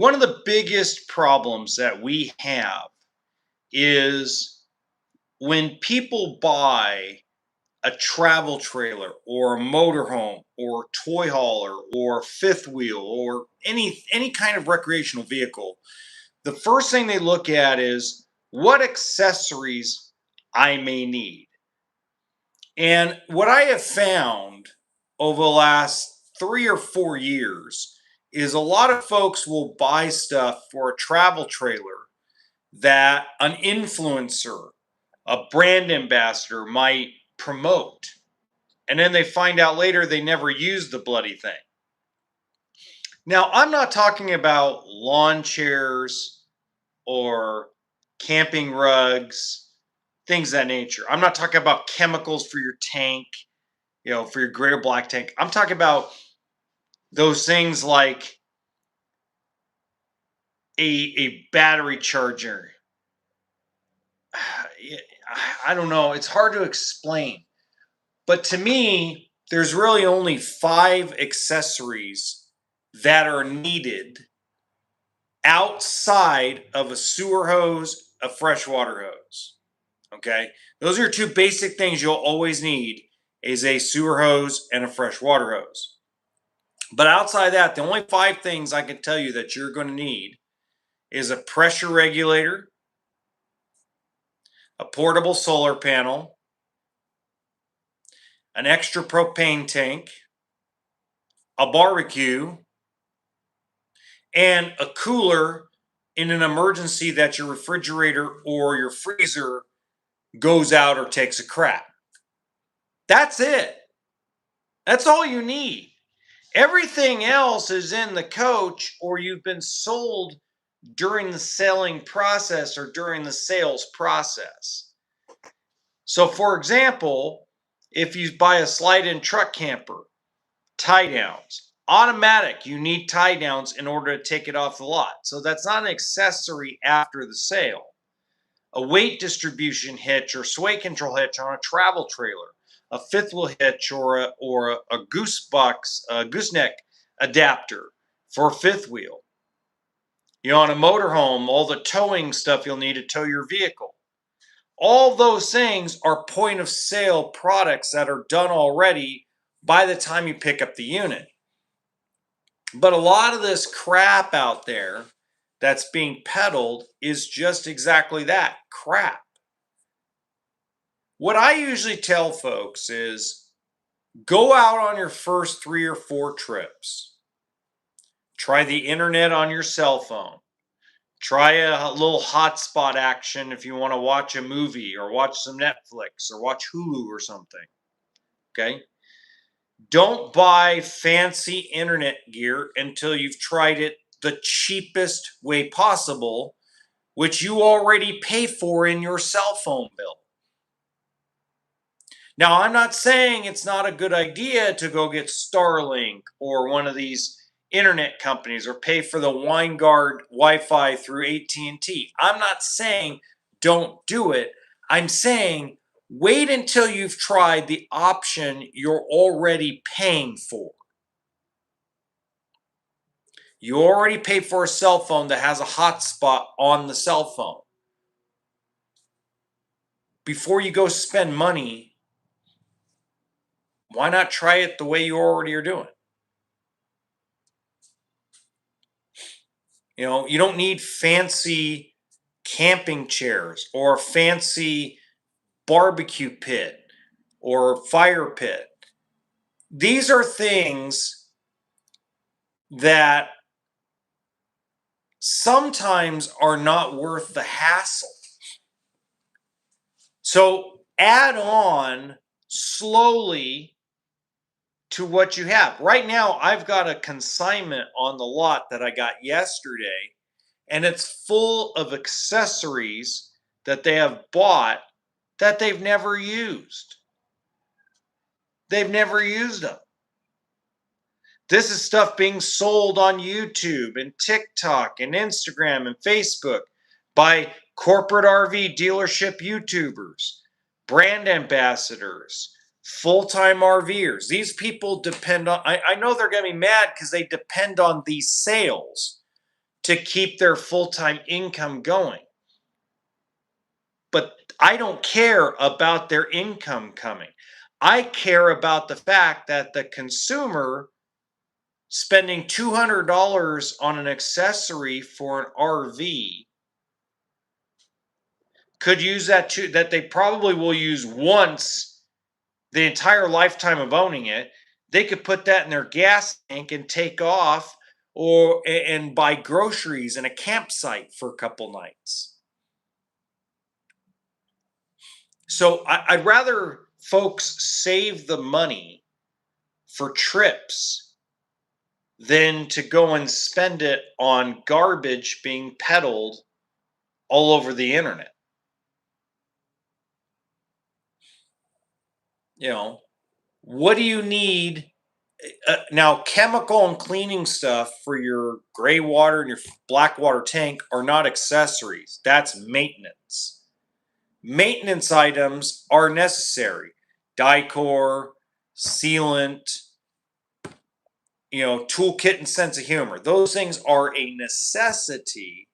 One of the biggest problems that we have is when people buy a travel trailer or a motorhome or toy hauler or fifth wheel or any kind of recreational vehicle, the first thing they look at is what accessories I may need. And what I have found over the last 3 or 4 years is a lot of folks will buy stuff for a travel trailer that an influencer, a brand ambassador might promote. And then they find out later they never used the bloody thing. Now, I'm not talking about lawn chairs or camping rugs, things of that nature. I'm not talking about chemicals for your tank, for your gray or black tank. I'm talking about those things like a battery charger. I don't know. It's hard to explain. But to me, there's really only 5 accessories that are needed outside of a sewer hose, a freshwater hose. Okay? Those are your two basic things you'll always need is a sewer hose and a freshwater hose. But outside that, the only 5 things I can tell you that you're going to need is a pressure regulator, a portable solar panel, an extra propane tank, a barbecue, and a cooler in an emergency that your refrigerator or your freezer goes out or takes a crap. That's it. That's all you need. Everything else is in the coach or you've been sold during the selling process or during the sales process. So, for example, if you buy a slide-in truck camper, tie downs, automatic, you need tie downs in order to take it off the lot. So that's not an accessory after the sale. A weight distribution hitch or sway control hitch on a travel trailer, a fifth wheel hitch or a gooseneck adapter for a fifth wheel. On a motorhome, all the towing stuff you'll need to tow your vehicle. All those things are point of sale products that are done already by the time you pick up the unit. But a lot of this crap out there that's being peddled is just exactly that, crap. What I usually tell folks is go out on your first 3 or 4 trips. Try the internet on your cell phone. Try a little hotspot action if you want to watch a movie or watch some Netflix or watch Hulu or something. Okay? Don't buy fancy internet gear until you've tried it the cheapest way possible, which you already pay for in your cell phone bill. Now, I'm not saying it's not a good idea to go get Starlink or one of these internet companies or pay for the WineGuard Wi-Fi through AT&T. I'm not saying don't do it. I'm saying wait until you've tried the option you're already paying for. You already pay for a cell phone that has a hotspot on the cell phone. Before you go spend money, why not try it the way you already are doing? You don't need fancy camping chairs or a fancy barbecue pit or fire pit. These are things that sometimes are not worth the hassle. So add on slowly to what you have. Right now, I've got a consignment on the lot that I got yesterday, and it's full of accessories that they have bought that they've never used. They've never used them. This is stuff being sold on YouTube and TikTok and Instagram and Facebook by corporate RV dealership YouTubers, brand ambassadors, full-time RVers. These people depend on, I know they're going to be mad because they depend on these sales to keep their full-time income going. But I don't care about their income coming. I care about the fact that the consumer spending $200 on an accessory for an RV could use that they probably will use once the entire lifetime of owning it. They could put that in their gas tank and take off or and buy groceries and a campsite for a couple nights. So I'd rather folks save the money for trips than to go and spend it on garbage being peddled all over the internet. You know, what do you need? Now, chemical and cleaning stuff for your gray water and your black water tank are not accessories. That's maintenance. Maintenance items are necessary. Dicor, sealant, toolkit and sense of humor. Those things are a necessity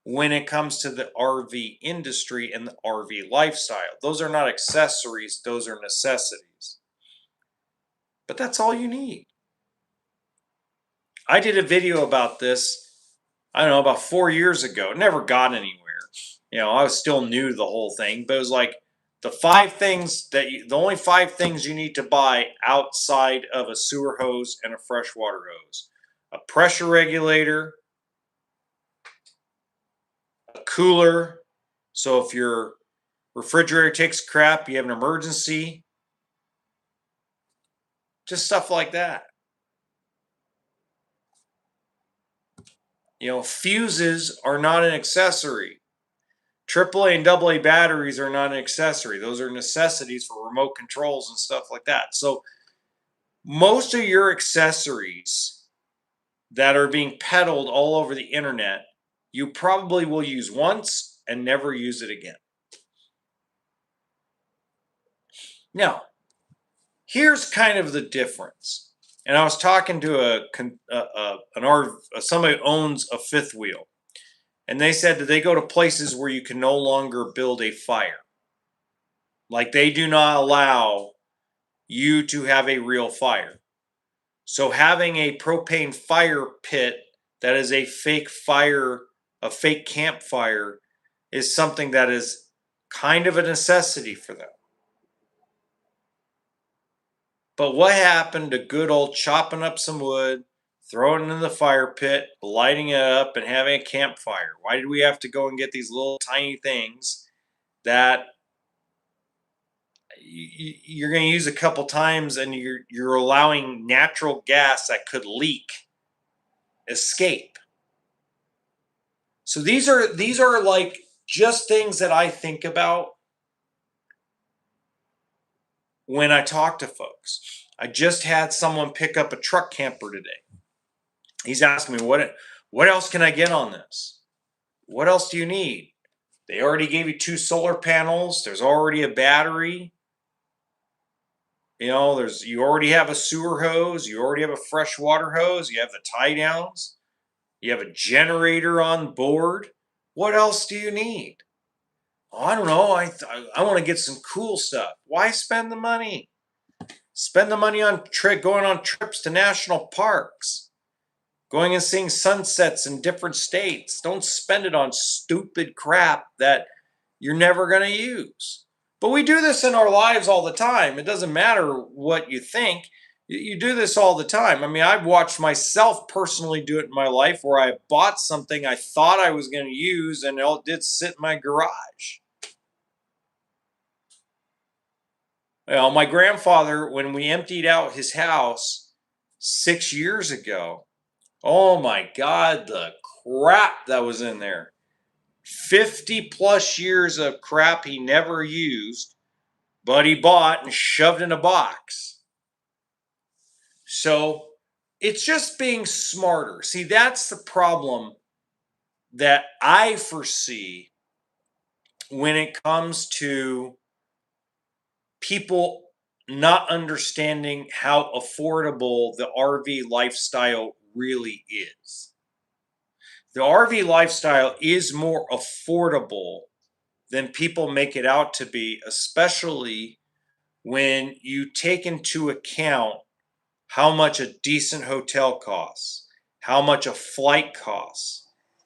when it comes to the RV industry and the RV lifestyle. Those are not accessories, those are necessities. But that's all you need. I did a video about this, I don't know, about 4 years ago. It never got anywhere. I was still new to the whole thing, but it was like the only 5 things you need to buy outside of a sewer hose and a freshwater hose: a pressure regulator, a cooler. So if your refrigerator takes crap, you have an emergency, just stuff like that. Fuses are not an accessory. AAA and AA batteries are not an accessory. Those are necessities for remote controls and stuff like that. So most of your accessories that are being peddled all over the internet, you probably will use once and never use it again. Now, here's kind of the difference. And I was talking to somebody who owns a fifth wheel, and they said that they go to places where you can no longer build a fire. Like they do not allow you to have a real fire. So having a propane fire pit that is a fake fire, a fake campfire, is something that is kind of a necessity for them. But what happened to good old chopping up some wood, throwing it in the fire pit, lighting it up, and having a campfire? Why did we have to go and get these little tiny things that you're going to use a couple times, and you're allowing natural gas that could leak escape? So these are like just things that I think about when I talk to folks. I just had someone pick up a truck camper today. He's asking me, what else can I get on this? What else do you need? They already gave you 2 solar panels. There's already a battery. You already have a sewer hose. You already have a freshwater hose. You have the tie downs. You have a generator on board. What else do you need? Oh, I don't know. I want to get some cool stuff. Why spend the money? Spend the money on going on trips to national parks, going and seeing sunsets in different states. Don't spend it on stupid crap that you're never going to use. But we do this in our lives all the time. It doesn't matter what you think. You do this all the time. I mean, I've watched myself personally do it in my life where I bought something I thought I was going to use and it did sit in my garage. My grandfather, when we emptied out his house 6 years ago, oh my God, the crap that was in there. 50 plus years of crap he never used, but he bought and shoved in a box. So it's just being smarter. See, that's the problem that I foresee when it comes to people not understanding how affordable the RV lifestyle really is. The RV lifestyle is more affordable than people make it out to be, especially when you take into account how much a decent hotel costs, how much a flight costs,